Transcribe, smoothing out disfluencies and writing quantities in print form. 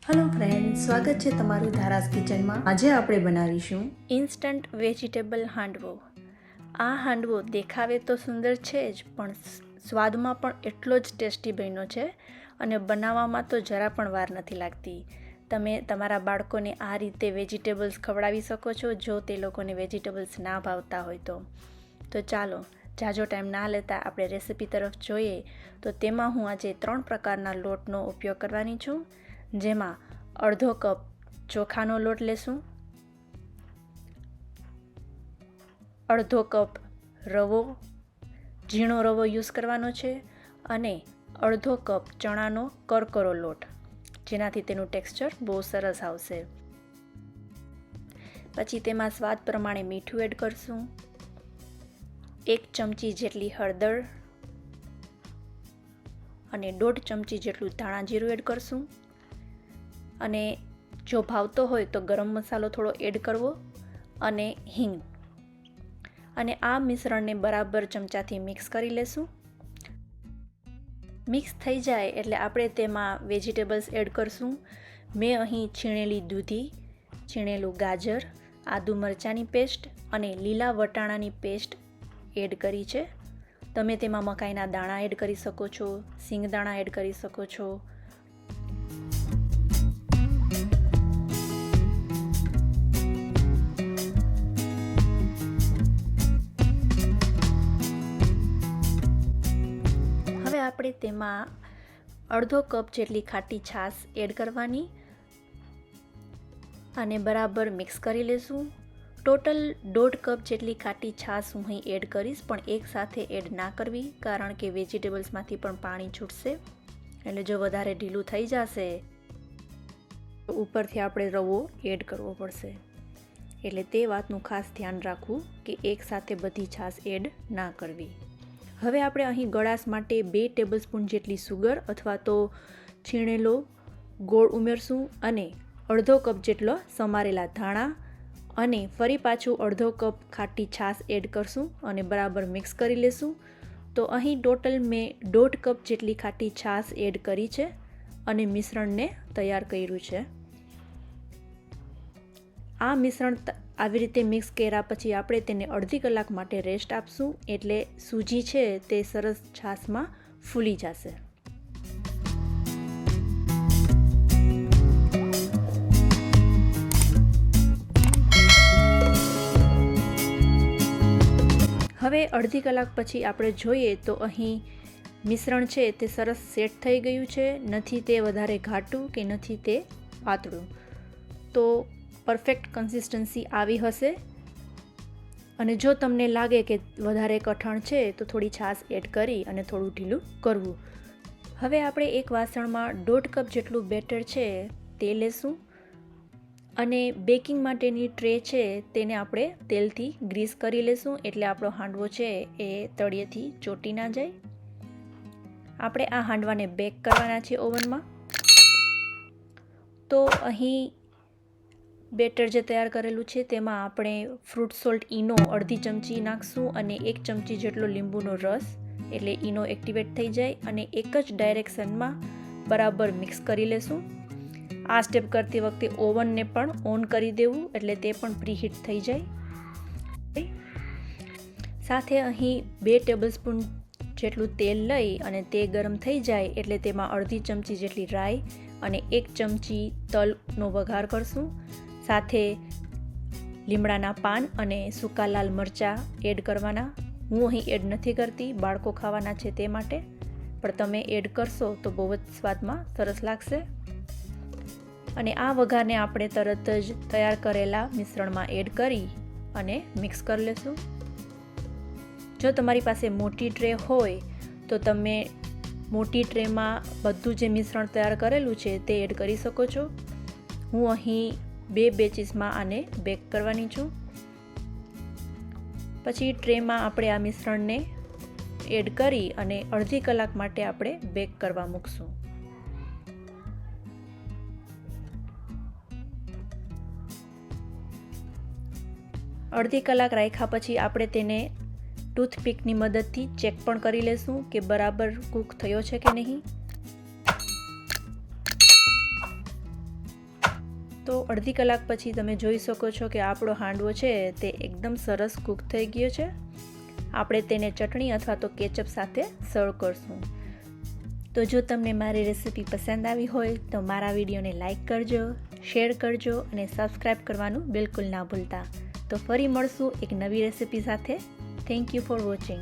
Hello friend, સ્વાગત છે તમારું ધારાસ કિચનમાં. આજે આપણે બનાવીશું ઇન્સ્ટન્ટ વેજીટેબલ હાંડવો. આ હાંડવો દેખાવે તો સુંદર છે જ, પણ સ્વાદમાં પણ એટલો જ ટેસ્ટી બન્યો છે અને બનાવવામાં તો જરા પણ વાર નથી લાગતી. તમે તમારા બાળકોને આ રીતે વેજીટેબલ્સ ખવડાવી શકો છો જો તે લોકોને વેજીટેબલ્સ ના ભાવતા હોય તો ચાલો જાજો ટાઈમ ના લેતા આપણે રેસિપી તરફ જોઈએ. તો તેમાં હું આજે 3 પ્રકારના લોટનો ઉપયોગ કરવાની છું, જેમાં અડધો કપ ચોખાનો લોટ લેશું, અડધો કપ રવો, ઝીણો રવો યુઝ કરવાનો છે, અને અડધો કપ ચણાનો કરકરો લોટ, જેનાથી તેનું ટેક્સચર બહુ સરસ આવશે. પછી તેમાં સ્વાદ પ્રમાણે મીઠું એડ કરશું, 1 ચમચી જેટલી હળદર અને 1.5 ચમચી જેટલું ધાણા જીરું એડ કરશું. અને જો ભાવતો હોય તો ગરમ મસાલો થોડો એડ કરવો અને હિંગ. અને આ મિશ્રણને બરાબર ચમચાથી મિક્સ કરી લેશું. મિક્સ થઈ જાય એટલે આપણે તેમાં વેજીટેબલ્સ એડ કરશું. મેં અહીં છીણેલી દૂધી, છીણેલું ગાજર, આદુ મરચાંની પેસ્ટ અને લીલા વટાણાની પેસ્ટ એડ કરી છે. તમે તેમાં મકાઈના દાણા એડ કરી શકો છો, સિંગદાણા એડ કરી શકો છો. આપણે તેમાં અડધો કપ જેટલી ખાટી છાશ એડ કરવાની અને બરાબર મિક્સ કરી લેશું. ટોટલ 1.5 કપ જેટલી ખાટી છાશ હું અહીં એડ કરીશ, પણ એક સાથે એડ ના કરવી, કારણ કે વેજીટેબલ્સમાંથી પણ પાણી છૂટશે. એટલે જો વધારે ઢીલું થઈ જશે તો ઉપરથી આપણે રવો એડ કરવો પડશે. એટલે તે વાતનું ખાસ ધ્યાન રાખવું કે એક સાથે બધી છાશ એડ ના કરવી. હવે આપણે અહીં ગળાશ માટે 2 ટેબલસ્પૂન જેટલી સુગર અથવા તો છીણેલો ગોળ ઉમેરશું અને અડધો કપ જેટલો સમારેલા ધાણા અને ફરી પાછું અડધો કપ ખાટી છાશ એડ કરશું અને બરાબર મિક્સ કરી લેશું. તો અહીં ટોટલ મેં 1.5 કપ જેટલી ખાટી છાશ એડ કરી છે અને મિશ્રણને તૈયાર કર્યું છે. આ મિશ્રણ આવી રીતે મિક્સ કર્યા પછી આપણે તેને અડધી કલાક માટે રેસ્ટ આપશું, એટલે સૂજી છે તે સરસ છાશમાં ફૂલી જશે. હવે અડધી કલાક પછી આપણે જોઈએ તો અહીં મિશ્રણ છે તે સરસ સેટ થઈ ગયું છે. નથી તે વધારે ઘાટું કે નથી તે પાતળું. તો પરફેક્ટ કન્સિસ્ટન્સી આવી હશે. અને જો તમને લાગે કે વધારે કઠણ છે તો થોડી છાશ એડ કરી અને થોડું ઢીલું કરવું. હવે આપણે એક વાસણમાં 1.5 કપ જેટલું બેટર છે તે લેશું અને બેકિંગ માટેની ટ્રે છે તેને આપણે તેલથી ગ્રીસ કરી લેશું, એટલે આપણો હાંડવો છે એ તળિયેથી ચોંટી ના જાય. આપણે આ હાંડવાને બેક કરવાના છે ઓવનમાં. તો અહીં બેટર જે તૈયાર કરેલું છે તેમાં આપણે ફ્રૂટ સોલ્ટ ઈનો અડધી ચમચી નાખશું અને 1 ચમચી જેટલો લીંબુનો રસ, એટલે ઈનો એક્ટિવેટ થઈ જાય અને એક જ ડાયરેક્શનમાં બરાબર મિક્સ કરી લેશું. આ સ્ટેપ કરતી વખતે ઓવનને પણ ઓન કરી દેવું, એટલે તે પણ પ્રીહીટ થઈ જાય. સાથે અહીં 2 ટેબલસ્પૂન જેટલું તેલ લઈ અને તે ગરમ થઈ જાય એટલે તેમાં અડધી ચમચી જેટલી રાઈ અને 1 ચમચી તલનો વઘાર કરશું. સાથે લીમડાના પાન અને સૂકા લાલ મરચાં એડ કરવાના. હું અહીં એડ નથી કરતી, બાળકો ખાવાના છે તે માટે, પણ તમે એડ કરશો તો બહુ જ સ્વાદમાં સરસ લાગશે. અને આ વઘારને આપણે તરત જ તૈયાર કરેલા મિશ્રણમાં એડ કરી અને મિક્સ કરી લેશું. જો તમારી પાસે મોટી ટ્રે હોય તો તમે મોટી ટ્રેમાં બધું જે મિશ્રણ તૈયાર કરેલું છે તે એડ કરી શકો છો. હું અહીં 2 બેચીસમાં આને બેક કરવાની છું. પછી ટ્રેમાં આપણે આ મિશ્રણને એડ કરી અને અડધી કલાક માટે આપણે બેક કરવા મૂકશું. અડધી કલાક રાખ્યા પછી આપણે તેને ટૂથપીકની મદદથી ચેક પણ કરી લેશું કે બરાબર કૂક થયો છે કે નહીં. તો અડધી કલાક પછી તમે જોઈ શકો છો કે આપણો હાંડવો છે તે એકદમ સરસ કૂક થઈ ગયો છે. આપણે તેને ચટણી અથવા તો કેચઅપ સાથે સર્વ કરશું. તો જો તમને મારી રેસીપી પસંદ આવી હોય તો મારા વિડીયોને લાઈક કરજો, શેર કરજો અને સબસ્ક્રાઈબ કરવાનું બિલકુલ ના ભૂલતા. તો ફરી મળશું એક નવી રેસીપી સાથે. Thank you for watching.